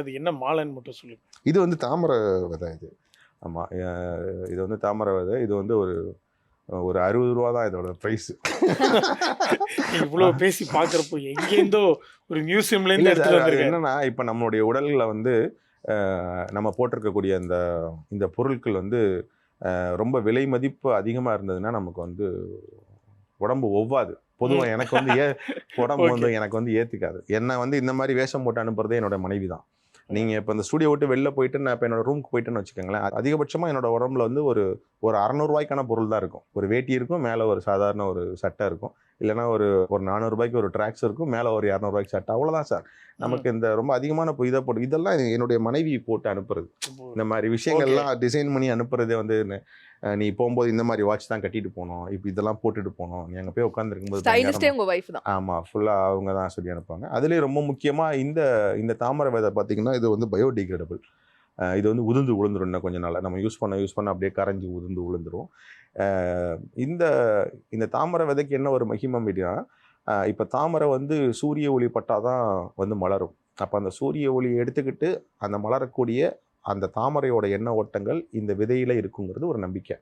அது என்ன மாலைன்னு மட்டும் சொல்லுங்க. இது வந்து தாமரை விதை இது. ஆமாம், இது வந்து தாமரை விதை. இது வந்து ஒரு ஒரு 60 ரூபா தான் இதோட ப்ரைஸ். இவ்வளோ பேசி பார்க்குறப்போ எங்கேருந்தோ ஒரு மியூசியம்லேருந்து இல்லை சார், எடுத்துகிட்டு அது வந்திருக்காரு. என்னன்னா இப்போ நம்மளுடைய உடல்ல வந்து நம்ம போட்டிருக்கக்கூடிய இந்த இந்த பொருட்கள் வந்து ரொம்ப விலை மதிப்பு அதிகமாக இருந்ததுன்னா நமக்கு வந்து உடம்பு ஒவ்வாது. பொதுவாக எனக்கு வந்து உடம்பு வந்து ஓகே. எனக்கு வந்து ஏற்றுக்காது. என்னை வந்து இந்த மாதிரி வேஷம் போட்டு அனுப்புறதே என்னோட மனைவி தான். நீங்கள் இப்போ இந்த ஸ்டூடியோ விட்டு வெளில போயிட்டு நான் இப்போ என்னோட ரூமுக்கு போயிட்டேன்னு வச்சுக்கோங்களேன், அதிகபட்சமாக என்னோட உடம்புல வந்து ஒரு ஒரு ₹600 பொருள் தான் இருக்கும். ஒரு வேட்டி இருக்கும், மேலே ஒரு சாதாரண ஒரு சட்டை இருக்கும். இல்லைன்னா ஒரு ஒரு ₹400 ஒரு ட்ராக்ஸ் இருக்கும், மேலே ஒரு ₹200 சட்டை. அவ்வளோதான் சார். நமக்கு இந்த ரொம்ப அதிகமான இதை போட்டு இதெல்லாம் என்னுடைய மனைவி போட்டு அனுப்புறது. இந்த மாதிரி ஓகே. விஷயங்கள்லாம் டிசைன் பண்ணி அனுப்புறதே வந்து நீ போகும்போது இந்த மாதிரி வாட்ச் தான் கட்டிட்டு போகணும், இப்போ இதெல்லாம் போட்டுட்டு போகணும், நீ அங்கே போய் உட்காந்துருக்கும்போது ஸ்டைலிஸ்டே உங்க வைஃப் தான். ஆமாம், ஃபுல்லாக அவங்க தான் சொல்லி அனுப்புவாங்க. அதுலேயும் ரொம்ப முக்கியமாக இந்த தாமரை விதை பார்த்தீங்கன்னா இது வந்து பயோடிகிரேடபிள். இது வந்து உதிர்ந்து விழுந்துரும். இன்னும் கொஞ்சம் நாள் நம்ம யூஸ் பண்ண அப்படியே கரைஞ்சி உதிர்ந்து விழுந்துரும். இந்த இந்த தாமரை விதைக்கு என்ன ஒரு மகிமை அப்படின்னா, இப்போ தாமரை வந்து சூரிய ஒளி பட்டால் தான் வந்து மலரும். அப்போ அந்த சூரிய ஒளியை எடுத்துக்கிட்டு அந்த மலரக்கூடிய அந்த தாமரையோட எண்ண ஓட்டங்கள் இந்த விதையில இருக்குங்கிறது ஒரு நம்பிக்கை.